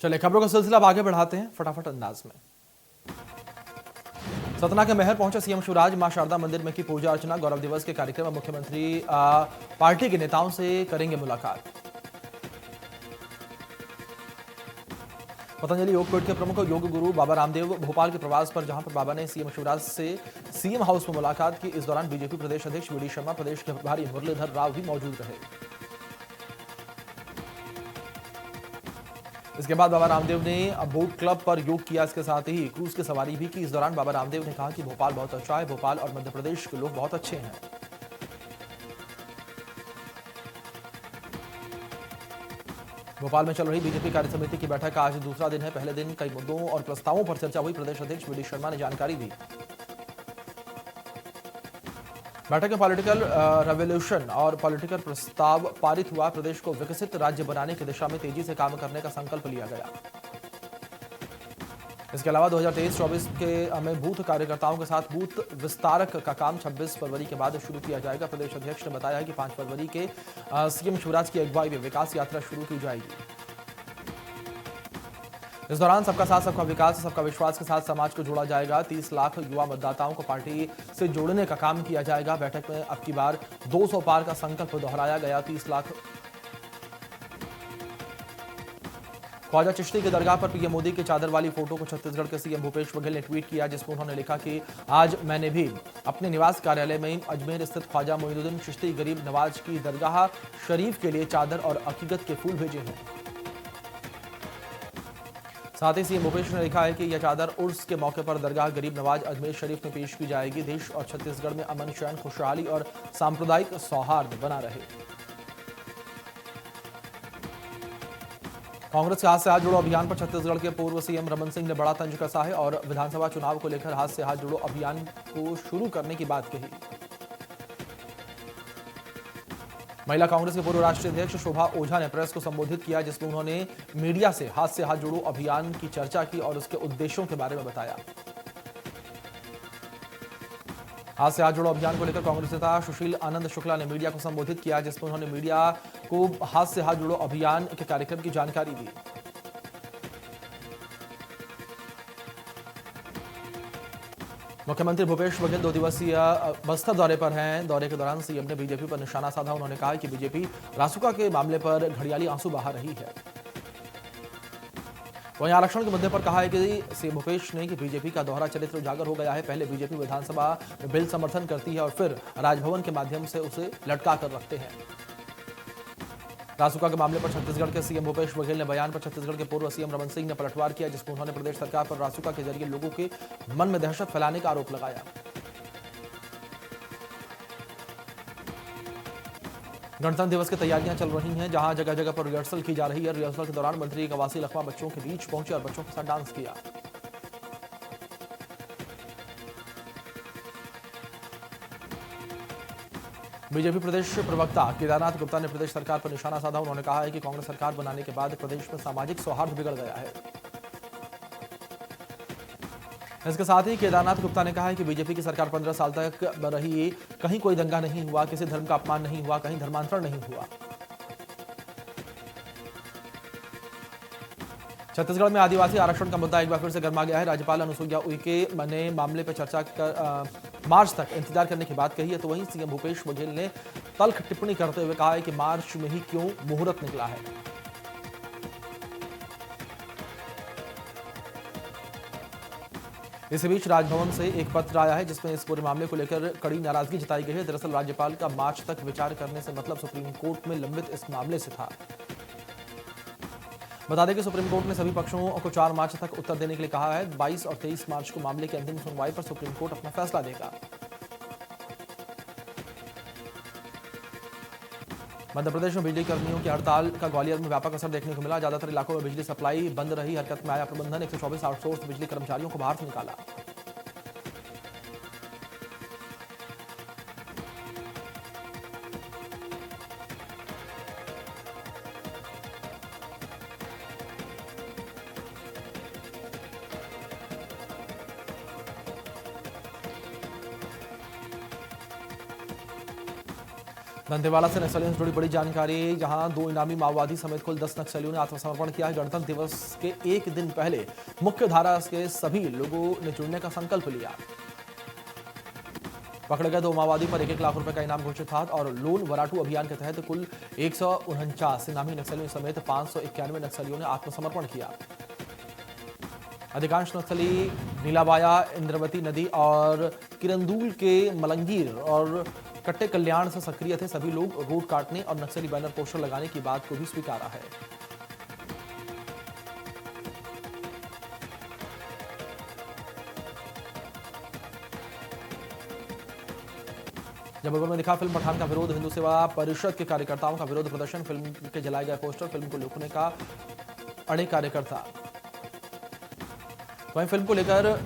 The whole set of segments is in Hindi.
चलिए खबरों का सिलसिला अब आगे बढ़ाते हैं फटाफट अंदाज में। सतना के महर पहुंचे सीएम शिवराज। मां शारदा मंदिर में की पूजा अर्चना। गौरव दिवस के कार्यक्रम में मुख्यमंत्री पार्टी के नेताओं से करेंगे मुलाकात। पतंजलि योगपीठ के प्रमुख योग गुरु बाबा रामदेव भोपाल के प्रवास पर, जहां पर बाबा ने सीएम शिवराज से सीएम हाउस में मुलाकात की। इस दौरान बीजेपी प्रदेश अध्यक्ष वी डी शर्मा, प्रदेश के प्रभारी मुरलीधर राव भी मौजूद रहे। इसके बाद बाबा रामदेव ने बोट क्लब पर योग किया। इसके साथ ही क्रूज की सवारी भी की। इस दौरान बाबा रामदेव ने कहा कि भोपाल बहुत अच्छा है, भोपाल और मध्य प्रदेश के लोग बहुत अच्छे हैं। भोपाल में चल रही बीजेपी कार्यसमिति की बैठक का आज दूसरा दिन है। पहले दिन कई मुद्दों और प्रस्तावों पर चर्चा हुई। प्रदेश अध्यक्ष वी डी शर्मा ने जानकारी दी। बैठक में पॉलिटिकल रेवोल्यूशन और पॉलिटिकल प्रस्ताव पारित हुआ। प्रदेश को विकसित राज्य बनाने की दिशा में तेजी से काम करने का संकल्प लिया गया। इसके अलावा 2023-24 के में बूथ कार्यकर्ताओं के साथ बूथ विस्तारक का काम 26 फरवरी के बाद शुरू किया जाएगा। प्रदेश अध्यक्ष ने बताया है कि 5 फरवरी के सीएम शिवराज की अगुवाई में विकास यात्रा शुरू की जाएगी। इस दौरान सबका साथ सबका विकास सबका विश्वास के साथ समाज को जोड़ा जाएगा। 30 लाख युवा मतदाताओं को पार्टी से जोड़ने का काम किया जाएगा। बैठक में अब की बार 200 पार का संकल्प दोहराया गया। 30 लाख। ख्वाजा चिश्ती के दरगाह पर पीएम मोदी के चादर वाली फोटो को छत्तीसगढ़ के सीएम भूपेश बघेल ने ट्वीट किया, जिसमें उन्होंने लिखा कि आज मैंने भी अपने निवास कार्यालय में अजमेर स्थित ख्वाजा मोइनुद्दीन चिश्ती गरीब नवाज की दरगाह शरीफ के लिए चादर और अकीकत के फूल भेजे हैं। साथ ही सीएम भूपेश ने लिखा है कि यह चादर उर्स के मौके पर दरगाह गरीब नवाज अजमेर शरीफ में पेश की जाएगी। देश और छत्तीसगढ़ में अमन, चैन, खुशहाली और सांप्रदायिक सौहार्द बना रहे। कांग्रेस के हाथ से हाथ जोड़ो अभियान पर छत्तीसगढ़ के पूर्व सीएम रमन सिंह ने बड़ा तंज कसा है और विधानसभा चुनाव को लेकर हाथ से हाथ जोड़ो अभियान को शुरू करने की बात कही। महिला कांग्रेस के पूर्व राष्ट्रीय अध्यक्ष शोभा ओझा ने प्रेस को संबोधित किया, जिसमें उन्होंने मीडिया से हाथ जोड़ो अभियान की चर्चा की और उसके उद्देश्यों के बारे में बताया। हाथ से हाथ जोड़ो अभियान को लेकर कांग्रेस नेता सुशील आनंद शुक्ला ने मीडिया को संबोधित किया, जिसमें उन्होंने मीडिया को हाथ से हाथ जोड़ो अभियान के कार्यक्रम की जानकारी दी। मुख्यमंत्री भूपेश बघेल 2 दिवसीय बस्तर दौरे पर हैं। दौरे के दौरान सीएम ने बीजेपी पर निशाना साधा। उन्होंने कहा कि बीजेपी रासुका के मामले पर घड़ियाली आंसू बहा रही है। वहीं आरक्षण के मुद्दे पर कहा है कि सीएम भूपेश ने कि बीजेपी का दोहरा चरित्र उजागर हो गया है। पहले बीजेपी विधानसभा में बिल समर्थन करती है और फिर राजभवन के माध्यम से उसे लटका कर रखते हैं। रासुका के मामले पर छत्तीसगढ़ के सीएम भूपेश बघेल ने बयान पर छत्तीसगढ़ के पूर्व सीएम रमन सिंह ने पलटवार किया, जिसमें उन्होंने प्रदेश सरकार पर रासुका के जरिए लोगों के मन में दहशत फैलाने का आरोप लगाया। गणतंत्र दिवस की तैयारियां चल रही हैं, जहां जगह जगह पर रिहर्सल की जा रही है। रिहर्सल के दौरान मंत्री कवासी लखमा बच्चों के बीच पहुंचे और बच्चों के साथ डांस किया। बीजेपी प्रदेश प्रवक्ता केदारनाथ गुप्ता ने प्रदेश सरकार पर निशाना साधा। उन्होंने कहा है कि कांग्रेस सरकार बनाने के बाद प्रदेश में सामाजिक सौहार्द बिगड़ गया है। इसके साथ ही केदारनाथ गुप्ता ने कहा है कि बीजेपी की सरकार 15 साल तक रही, कहीं कोई दंगा नहीं हुआ, किसी धर्म का अपमान नहीं हुआ, कहीं धर्मांतरण नहीं हुआ। छत्तीसगढ़ में आदिवासी आरक्षण का मुद्दा एक बार फिर से गर्मा गया है। राज्यपाल अनुसुईया उइके ने मामले पर चर्चा कर मार्च तक इंतजार करने की बात कही है, तो वहीं सीएम भूपेश बघेल ने तल्ख टिप्पणी करते हुए कहा है कि मार्च में ही क्यों मुहूर्त निकला है। इसी बीच राजभवन से एक पत्र आया है, जिसमें इस पूरे मामले को लेकर कड़ी नाराजगी जताई गई है। दरअसल राज्यपाल का मार्च तक विचार करने से मतलब सुप्रीम कोर्ट में लंबित इस मामले से था। बता दें कि सुप्रीम कोर्ट ने सभी पक्षों को 4 मार्च तक उत्तर देने के लिए कहा है। 22 और 23 मार्च को मामले की अंतिम सुनवाई पर सुप्रीम कोर्ट अपना फैसला देगा। मध्य प्रदेश में बिजली कर्मियों की हड़ताल का ग्वालियर में व्यापक असर देखने को मिला। ज्यादातर इलाकों में बिजली सप्लाई बंद रही। हरकत में आया प्रबंधन। 124 आउटसोर्स बिजली कर्मचारियों को बाहर से निकाला। दंतेवाड़ा से नक्सलियों से जुड़ी बड़ी जानकारी, जहां 2 इनामी माओवादी समेत कुल 10 नक्सलियों ने आत्मसमर्पण किया है। गणतंत्र दिवस के एक दिन पहले मुख्य धारा के सभी लोगों ने जुड़ने का संकल्प लिया। पकड़े गए 2 माओवादी पर 1-1 लाख रुपए का इनाम घोषित था और लोन वराटू अभियान के तहत कुल 149 इनामी नक्सलियों समेत 591 नक्सलियों ने आत्मसमर्पण किया। अधिकांश नक्सली नीलाबाया, इंद्रवती नदी और किरंदुल के मलंगीर और कट्टे कल्याण से सक्रिय थे। सभी लोग रोड काटने और नक्सली बैनर पोस्टर लगाने की बात को भी स्वीकारा है। जबलपुर में दिखा फिल्म पठान का विरोध, हिंदू सेवा परिषद के कार्यकर्ताओं का विरोध प्रदर्शन। फिल्म के जलाए गए पोस्टर, फिल्म को रोकने का अड़े कार्यकर्ता। वहीं फिल्म को लेकर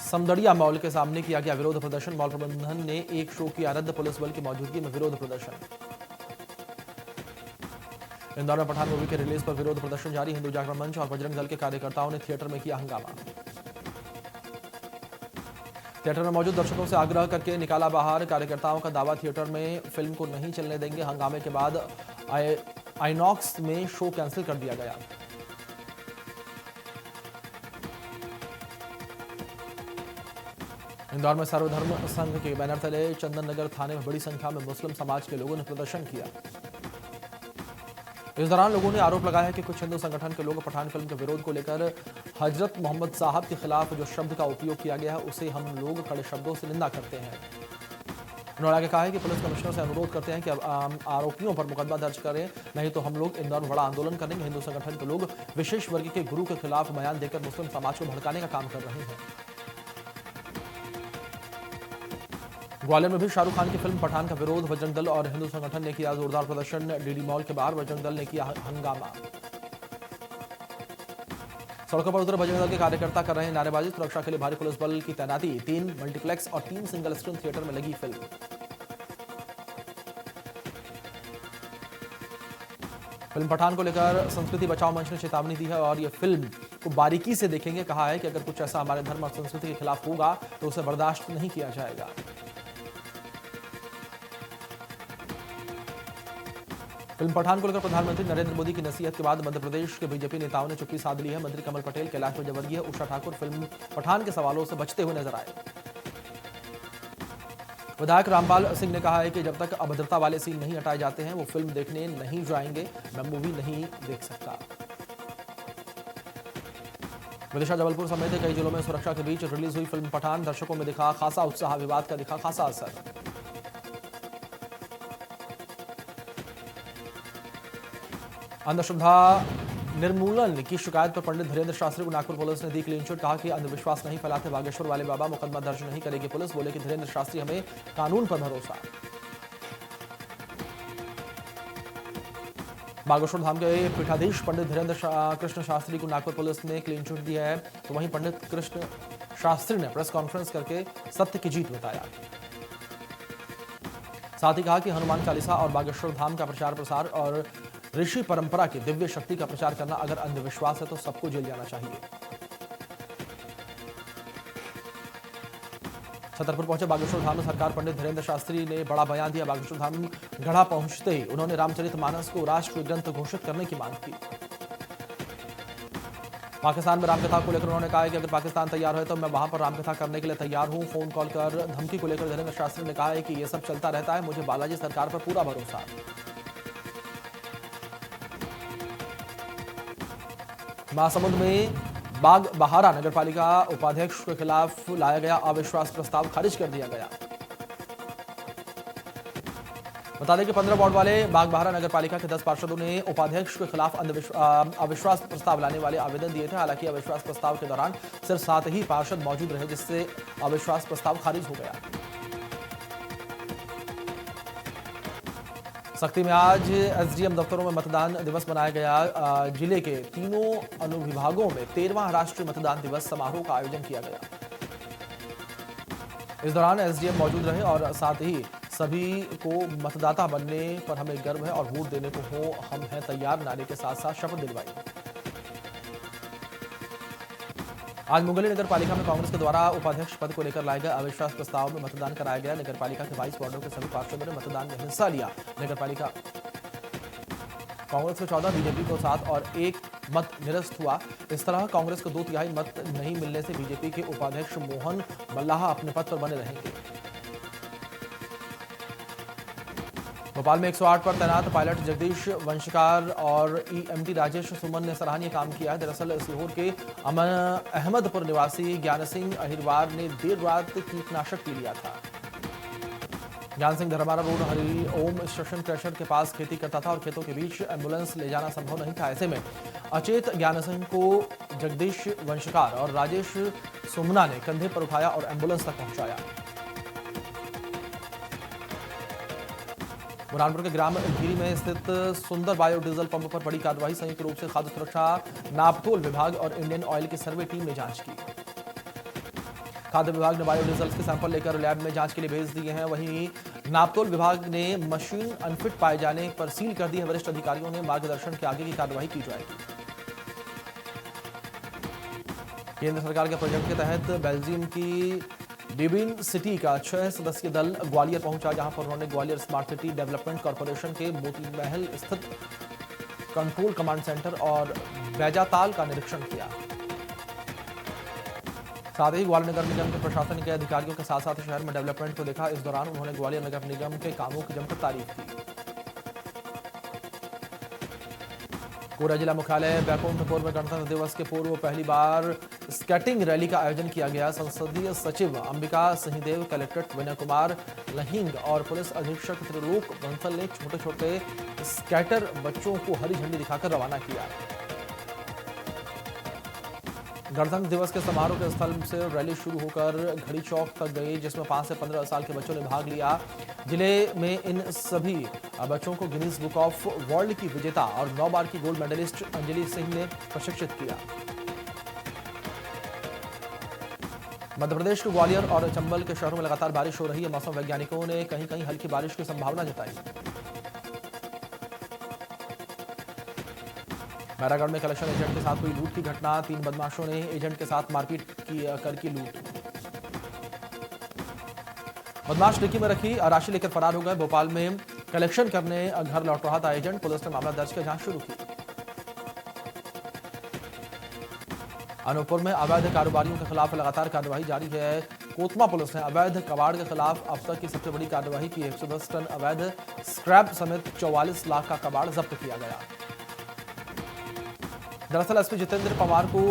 समदड़िया मॉल के सामने किया गया विरोध प्रदर्शन। मॉल प्रबंधन ने एक शो किया रद्द, पुलिस बल की मौजूदगी में विरोध प्रदर्शन। इंदौर में पठान मूवी के रिलीज पर विरोध प्रदर्शन जारी। हिंदू जागरण मंच और बजरंग दल के कार्यकर्ताओं ने थिएटर में किया हंगामा। थिएटर में मौजूद दर्शकों से आग्रह करके निकाला बाहर। कार्यकर्ताओं का दावा, थिएटर में फिल्म को नहीं चलने देंगे। हंगामे के बाद आईनॉक्स में शो कैंसिल कर दिया गया। इंदौर में सर्वधर्म संघ के बैनर तले चंदन नगर थाने में बड़ी संख्या में मुस्लिम समाज के लोगों ने प्रदर्शन किया। इस दौरान लोगों ने आरोप लगाया कि कुछ हिंदू संगठन के लोग पठान फिल्म के विरोध को लेकर हजरत मोहम्मद साहब के खिलाफ जो शब्द का उपयोग किया गया है उसे हम लोग कड़े शब्दों से निंदा करते हैं। उन्होंने आगे कहा है कि पुलिस कमिश्नर से अनुरोध करते हैं कि आरोपियों पर मुकदमा दर्ज करें, नहीं तो हम लोग इंदौर में बड़ा आंदोलन करेंगे। हिंदू संगठन के लोग विशेष वर्ग के गुरु के खिलाफ बयान देकर मुस्लिम समाज को भड़काने का काम कर रहे हैं। ग्वालियर में भी शाहरुख खान की फिल्म पठान का विरोध, बजरंग दल और हिंदू संगठन ने किया जोरदार प्रदर्शन। डीडी मॉल के बाहर बजरंग दल ने किया हंगामा। सड़कों पर उतरे बजरंग दल के कार्यकर्ता कर रहे हैं नारेबाजी। सुरक्षा के लिए भारी पुलिस बल की तैनाती। 3 मल्टीप्लेक्स और 3 सिंगल स्क्रीन थिएटर में लगी फिल्म। फिल्म पठान को लेकर संस्कृति बचाओ मंच ने चेतावनी दी है और यह फिल्म को बारीकी से देखेंगे। कहा है कि अगर कुछ ऐसा हमारे धर्म और संस्कृति के खिलाफ होगा तो उसे बर्दाश्त नहीं किया जाएगा। फिल्म पठान को लेकर प्रधानमंत्री नरेंद्र मोदी की नसीहत के बाद मध्य प्रदेश के बीजेपी नेताओं ने चुप्पी साध ली है। मंत्री कमल पटेल, कैलाश विजयवर्गीय, उषा ठाकुर फिल्म पठान के सवालों से बचते हुए नजर आए। विधायक रामपाल सिंह ने कहा है कि जब तक अभद्रता वाले सीन नहीं हटाए जाते हैं वो फिल्म देखने नहीं जाएंगे। मैं मूवी नहीं देख सकता। विदिशा, जबलपुर समेत कई जिलों में सुरक्षा के बीच रिलीज हुई फिल्म पठान। दर्शकों में दिखा खासा उत्साह, विवाद का दिखा खासा असर। अंधश्रद्धा निर्मूलन की शिकायत पर पंडित धीरेन्द्र शास्त्री को नागपुर पुलिस ने दी क्लीन चिट। कहा कि अंधविश्वास नहीं फैलाते बागेश्वर वाले बाबा, मुकदमा दर्ज नहीं करेगी पुलिस। बोले कि धीरेन्द्र शास्त्री, हमें कानून पर भरोसा। बागेश्वर धाम के पीठाधीश पंडित धीरेन्द्र कृष्ण शास्त्री को नागपुर पुलिस ने क्लीन चिट दी है। तो वहीं पंडित कृष्ण शास्त्री ने प्रेस कॉन्फ्रेंस करके सत्य की जीत बताया। साथ ही कहा कि हनुमान चालीसा और बागेश्वर धाम का प्रचार प्रसार और ऋषि परंपरा की दिव्य शक्ति का प्रचार करना अगर अंधविश्वास है तो सबको जेल जाना चाहिए। छतरपुर पहुंचे बागेश्वर धाम में सरकार, पंडित धीरेन्द्र शास्त्री ने बड़ा बयान दिया। बागेश्वर धाम गढ़ा पहुंचते ही उन्होंने रामचरितमानस को राष्ट्रीय ग्रंथ घोषित करने की मांग की। पाकिस्तान में रामकथा को लेकर उन्होंने कहा कि अगर पाकिस्तान तैयार है तो मैं वहां पर रामकथा करने के लिए तैयार हूं। फोन कॉल कर धमकी को लेकर धीरेन्द्र शास्त्री ने कहा है कि यह सब चलता रहता है, मुझे बालाजी सरकार पर पूरा भरोसा। महासमुंद में बाग बहारा नगरपालिका उपाध्यक्ष के खिलाफ लाया गया अविश्वास प्रस्ताव खारिज कर दिया गया। बता दें कि 15 वार्ड वाले बाग बहारा नगरपालिका के 10 पार्षदों ने उपाध्यक्ष के खिलाफ अविश्वास प्रस्ताव लाने वाले आवेदन दिए थे। हालांकि अविश्वास प्रस्ताव के दौरान सिर्फ 7 ही पार्षद मौजूद रहे, जिससे अविश्वास प्रस्ताव खारिज हो गया। सख्ती में आज एसडीएम दफ्तरों में मतदान दिवस मनाया गया। जिले के तीनों अनुविभागों में 13वां राष्ट्रीय मतदान दिवस समारोह का आयोजन किया गया। इस दौरान एसडीएम मौजूद रहे और साथ ही सभी को मतदाता बनने पर हमें गर्व है और वोट देने को हो हम हैं तैयार नारे के साथ साथ शपथ दिलवाई। आज मुंगेली नगर पालिका में कांग्रेस के द्वारा उपाध्यक्ष पद को लेकर लाए गए अविश्वास प्रस्ताव में मतदान कराया गया। नगर पालिका के 22 वार्डों के सभी पार्षदों ने मतदान में हिस्सा लिया। नगर पालिका कांग्रेस को 14, बीजेपी को 7 और 1 मत निरस्त हुआ। इस तरह कांग्रेस को 2/3 मत नहीं मिलने से बीजेपी के उपाध्यक्ष मोहन मल्लाह अपने पद पर बने रहेंगे। भोपाल में 108 पर तैनात पायलट जगदीश वंशकार और ईएमटी राजेश सुमन ने सराहनीय काम किया है। दरअसल सीहोर के अहमदपुर निवासी ज्ञान सिंह अहिरवार ने देर रात कीटनाशक पी लिया था। ज्ञान सिंह धर्मारा रोड हरि ओम स्टेशन क्रशर के पास खेती करता था और खेतों के बीच एम्बुलेंस ले जाना संभव नहीं था। ऐसे में अचेत ज्ञान सिंह को जगदीश वंशकार और राजेश सुमना ने कंधे पर उठाया और एम्बुलेंस तक पहुंचाया। बुरहानपुर के ग्राम घीरी में स्थित सुंदर बायोडीजल पंप पर बड़ी कार्रवाई। संयुक्त रूप से खाद्य सुरक्षा, नापतोल विभाग और इंडियन ऑयल की सर्वे टीम ने जांच की। खाद्य विभाग ने बायोडीजल के सैंपल लेकर लैब में जांच के लिए भेज दिए हैं। वहीं नापतोल विभाग ने मशीन अनफिट पाए जाने पर सील कर दी है। वरिष्ठ अधिकारियों ने मार्गदर्शन के आगे की कार्रवाई की जाएगी। केंद्र सरकार के प्रोजेक्ट के तहत बेल्जियम की डिविन सिटी का 6 सदस्यीय दल ग्वालियर पहुंचा, जहां पर उन्होंने Gwalior smart city development corporation के मोती महल स्थित कंट्रोल कमांड सेंटर और बैजाताल का निरीक्षण किया। साथ ही ग्वालियर नगर निगम के प्रशासन के अधिकारियों के साथ साथ शहर में डेवलपमेंट को देखा। इस दौरान उन्होंने ग्वालियर नगर निगम के कामों की जमकर तारीफ की। कोटा जिला मुख्यालय बैकुंठपुर में गणतंत्र दिवस के पूर्व पहली बार स्केटिंग रैली का आयोजन किया गया। संसदीय सचिव अंबिका सिंहदेव, कलेक्टर विनय कुमार लहिंग और पुलिस अधीक्षक त्रिलोक बंसल ने छोटे छोटे स्केटर बच्चों को हरी झंडी दिखाकर रवाना किया। गणतंत्र दिवस के समारोह के स्थल से रैली शुरू होकर घड़ी चौक तक गई, जिसमें 5 से 15 साल के बच्चों ने भाग लिया। जिले में इन सभी बच्चों को गिनीज बुक ऑफ वर्ल्ड की विजेता और 9 बार की गोल्ड मेडलिस्ट अंजलि सिंह ने प्रशिक्षित किया। मध्य प्रदेश के ग्वालियर और चंबल के शहरों में लगातार बारिश हो रही है। मौसम वैज्ञानिकों ने कहीं कहीं हल्की बारिश की संभावना जताई। बैरागढ़ में कलेक्शन एजेंट के साथ हुई लूट की घटना। 3 बदमाशों ने एजेंट के साथ मारपीट करके लूट। बदमाश डिक्की में रखी राशि लेकर फरार हो गए। भोपाल में कलेक्शन करने घर लौट रहा था एजेंट। पुलिस ने मामला दर्ज कर जांच शुरू की। अनूपपुर में अवैध कारोबारियों के खिलाफ लगातार कार्रवाई जारी है। कोतमा पुलिस ने अवैध कबाड़ के खिलाफ अब तक की सबसे बड़ी कार्रवाई की। 110 टन अवैध स्क्रैप समेत 44 लाख का कबाड़ जब्त किया गया। दरअसल एसपी जितेंद्र पवार को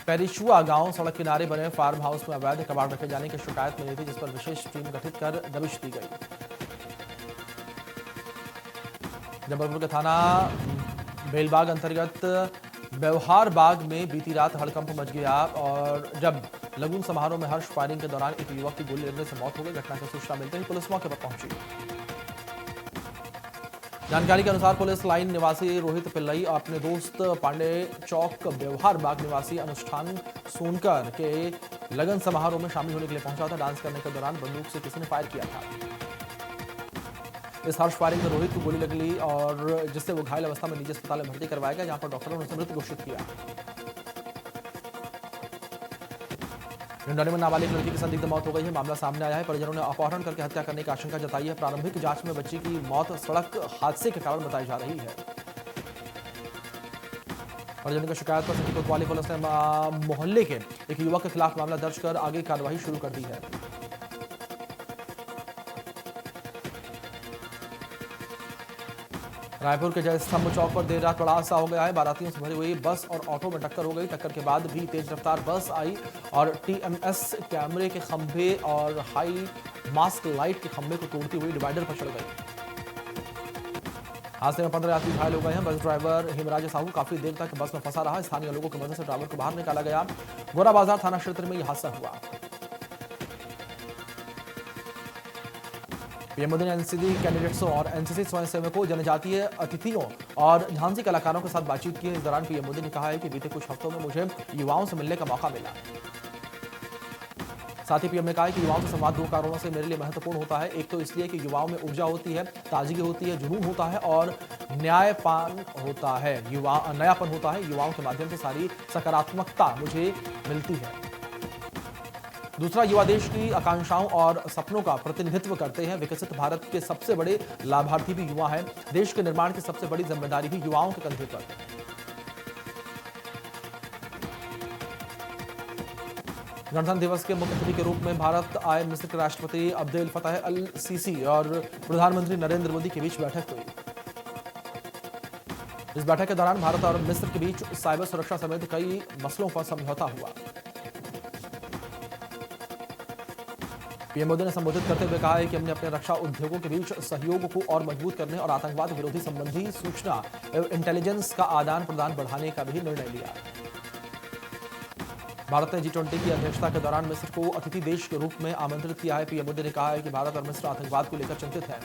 पेरिशुआ गांव सड़क किनारे बने फार्म हाउस में अवैध कबाड़ रखे जाने की शिकायत मिली थी, जिस पर विशेष टीम गठित कर दबिश दी गई। जबलपुर के थाना बेलबाग अंतर्गत व्यवहार बाग में बीती रात हड़कंप मच गया और जब लगन समारोह में हर्ष फायरिंग के दौरान एक युवक की गोली लगने से मौत हो गई। घटना की सूचना मिलते ही पुलिस मौके पर पहुंची। जानकारी के अनुसार पुलिस लाइन निवासी रोहित पिल्लई और अपने दोस्त पांडे चौक व्यवहार बाग निवासी अनुष्ठान सोनकर के लगन समारोह में शामिल होने के लिए पहुंचा था। डांस करने के दौरान बंदूक से किसी ने फायर किया था। इस हर्ष फायरिंग में रोहित को गोली लगी और जिससे वो घायल अवस्था में निजी अस्पताल में भर्ती करवाया गया, जहां पर डॉक्टरों ने उसे मृत घोषित किया। डिंडौरी में नाबालिग लड़की की संदिग्ध मौत हो गई है। मामला सामने आया है। परिजनों ने अपहरण करके हत्या करने की आशंका जताई है। प्रारंभिक जांच में बच्ची की मौत सड़क हादसे के कारण बताई जा रही है। परिजनों की शिकायत पर सिटी कोतवाली पुलिस ने मोहल्ले के एक युवक के खिलाफ मामला दर्ज कर आगे कार्रवाई शुरू कर दी है। रायपुर के जय स्तंभ चौक पर देर रात बड़ा हादसा हो गया है। बारातियों से भरी हुई बस और ऑटो में टक्कर हो गई। टक्कर के बाद भी तेज रफ्तार बस आई और टीएमएस कैमरे के खंभे और हाई मास्क लाइट के खंभे को तोड़ती हुई डिवाइडर पर चढ़ गई। हादसे में 15 यात्री घायल हो गए हैं। बस ड्राइवर हेमराज साहू काफी देर तक बस में फंसा रहा। स्थानीय लोगों की मदद से ड्राइवर को बाहर निकाला गया। गोरा बाजार थाना क्षेत्र में यह हादसा हुआ। पीएम मोदी ने एनसीसी कैंडिडेट्सों और एनसीसी स्वयंसेवकों, जनजातीय अतिथियों और झांसी कलाकारों के साथ बातचीत की। इस दौरान पीएम मोदी ने कहा है कि बीते कुछ हफ्तों में मुझे युवाओं से मिलने का मौका मिला। साथ ही पीएम ने कहा है कि युवाओं से संवाद 2 कारणों से मेरे लिए महत्वपूर्ण होता है। एक तो इसलिए कि युवाओं में ऊर्जा होती है, ताजगी होती है, जुनून होता है और न्यायपान होता है। नयापन होता है। युवाओं के माध्यम से सारी सकारात्मकता मुझे मिलती है। दूसरा, युवा देश की आकांक्षाओं और सपनों का प्रतिनिधित्व करते हैं। विकसित भारत के सबसे बड़े लाभार्थी भी युवा हैं। देश के निर्माण की सबसे बड़ी जिम्मेदारी भी युवाओं के कंधे पर है। गणतंत्र दिवस के मुख्य अतिथि के रूप में भारत आए मिस्र के राष्ट्रपति अब्देल फताह अल सीसी और प्रधानमंत्री नरेंद्र मोदी के बीच बैठक हुई। इस बैठक के दौरान भारत और मिस्र के बीच साइबर सुरक्षा समेत कई मसलों पर समझौता हुआ। पीएम मोदी ने संबोधित करते हुए कहा है कि हमने अपने रक्षा उद्योगों के बीच सहयोग को और मजबूत करने और आतंकवाद विरोधी संबंधी सूचना एवं इंटेलिजेंस का आदान प्रदान बढ़ाने का भी निर्णय लिया। भारत ने G20 की अध्यक्षता के दौरान मिस्र को अतिथि देश के रूप में आमंत्रित किया है। पीएम मोदी ने कहा है कि भारत और मिस्र आतंकवाद को लेकर चिंतित है।